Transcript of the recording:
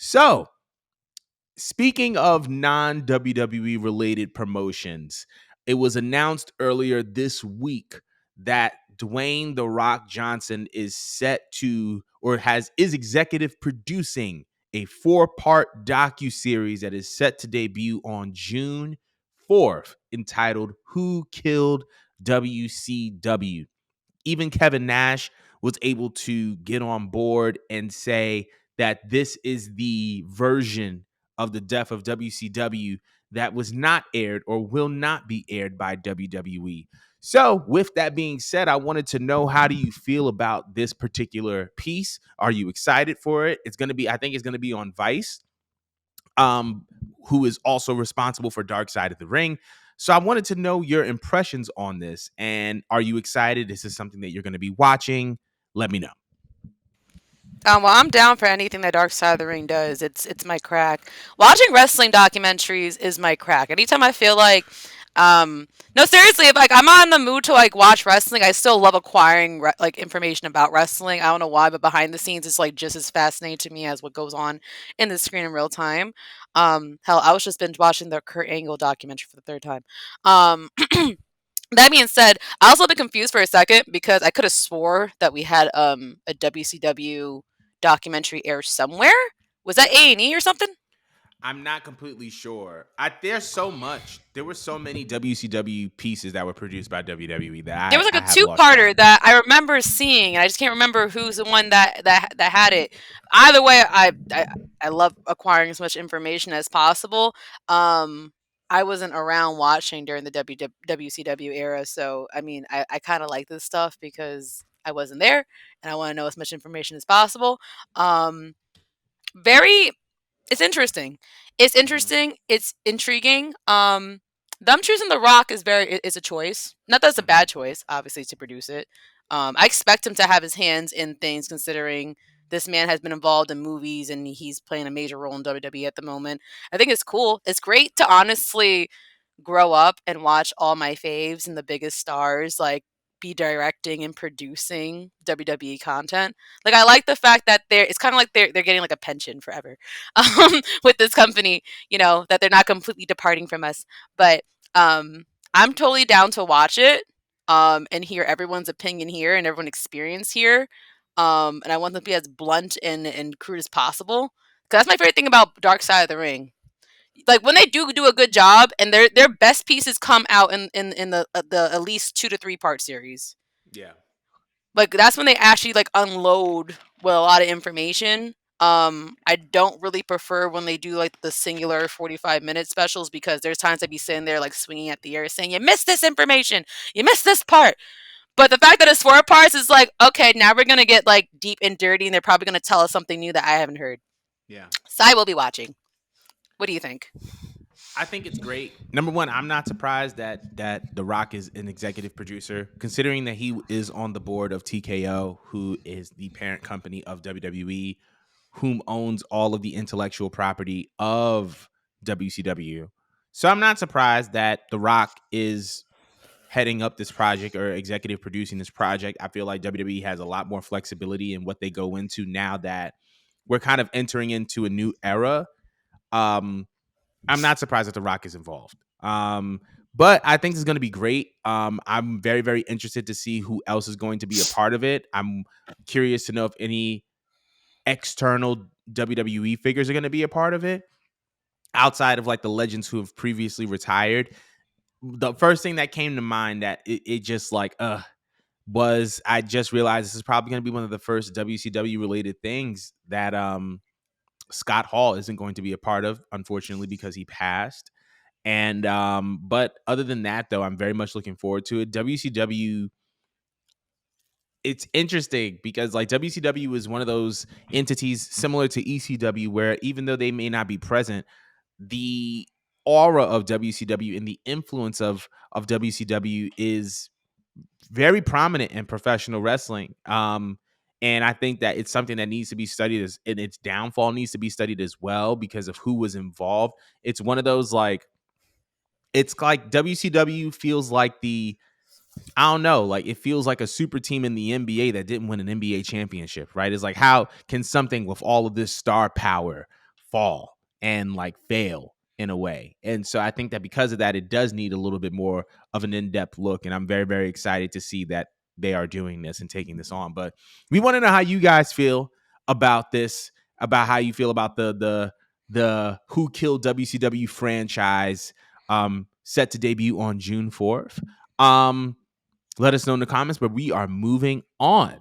So, speaking of non WWE related promotions, it was announced earlier this week that Dwayne The Rock Johnson is set to or is executive producing a 4-part docu-series that is set to debut on June 4th entitled Who Killed WCW. Even Kevin Nash was able to get on board and say that this is the version of the death of WCW that was not aired or will not be aired by WWE. So, with that being said, I wanted to know, how do you feel about this particular piece? Are you excited for it? I think it's going to be on Vice, um, who is also responsible for Dark Side of the Ring. So I wanted to know your impressions on this. And are you excited? Is this something that you're going to be watching? Let me know. Well, I'm down for anything that Dark Side of the Ring does. It's my crack. Watching wrestling documentaries is my crack. Anytime I feel like, no, seriously, if like I'm on the mood to like watch wrestling, I still love acquiring like information about wrestling. I don't know why, but behind the scenes, it's like just as fascinating to me as what goes on in the screen in real time. Hell, I was just binge watching the Kurt Angle documentary for the third time. Um, That being said, I was a little bit confused for a second because I could have swore that we had a WCW documentary air somewhere. Was that A&E or something? I'm not completely sure. There's so much. There were so many WCW pieces that were produced by WWE There was that like I a have lost track. two-parter that I remember seeing, and I just can't remember who's the one that had it. Either way, I love acquiring as much information as possible. Um, I wasn't around watching during the WCW era, so I mean, I kind of like this stuff because I wasn't there, and I want to know as much information as possible. Um, very it's interesting. It's Mhm. interesting. It's intriguing. Them choosing The Rock is a choice. Not that it's a Mhm. bad choice, obviously, to produce it. I expect him to have his hands in things, considering this man has been involved in movies and he's playing a major role in WWE at the moment. I think it's cool. It's great to honestly grow up and watch all my faves and the biggest stars like be directing and producing WWE content. Like I like the fact that it's kind of like they're getting like a pension forever with this company, that they're not completely departing from us. But I'm totally down to watch it and hear everyone's opinion here and everyone's experience here. And I want them to be as blunt and crude as possible. 'Cause that's my favorite thing about Dark Side of the Ring, like when they do a good job and their best pieces come out in the at least 2 to 3 part series. Yeah. Like that's when they actually like unload with a lot of information. I don't really prefer when they do like the singular 45-minute specials because there's times I'd be sitting there like swinging at the air saying, "You missed this information, you missed this part." But the fact that it's 4 parts is like, okay, now we're gonna get like deep and dirty, and they're probably gonna tell us something new that I haven't heard. Yeah. So I will be watching. What do you think? I think it's great. Number one, I'm not surprised that The Rock is an executive producer, considering that he is on the board of TKO, who is the parent company of WWE, whom owns all of the intellectual property of WCW. So I'm not surprised that The Rock is heading up this project or executive producing this project. I feel like WWE has a lot more flexibility in what they go into now that we're kind of entering into a new era. Um, I'm not surprised that The Rock is involved. But I think it's going to be great. I'm very, very interested to see who else is going to be a part of it. I'm curious to know if any external WWE figures are going to be a part of it outside of like the legends who have previously retired. The first thing that came to mind that it just like, was I just realized this is probably going to be one of the first WCW related things that Scott Hall isn't going to be a part of, unfortunately, because he passed. And but other than that, though, I'm very much looking forward to it. WCW, it's interesting because like WCW is one of those entities similar to ECW where even though they may not be present, the aura of WCW and the influence of WCW is very prominent in professional wrestling. And I think that it's something that needs to be studied and its downfall needs to be studied as well because of who was involved. It's one of those like it's like WCW feels like I don't know, like it feels like a super team in the NBA that didn't win an NBA championship, right? It's like how can something with all of this star power fall and like fail in a way. And so I think that because of that, it does need a little bit more of an in-depth look. And I'm very, very excited to see that they are doing this and taking this on. But we want to know how you guys feel about this, about how you feel about the Who Killed WCW franchise set to debut on June 4th. Let us know in the comments, but we are moving on.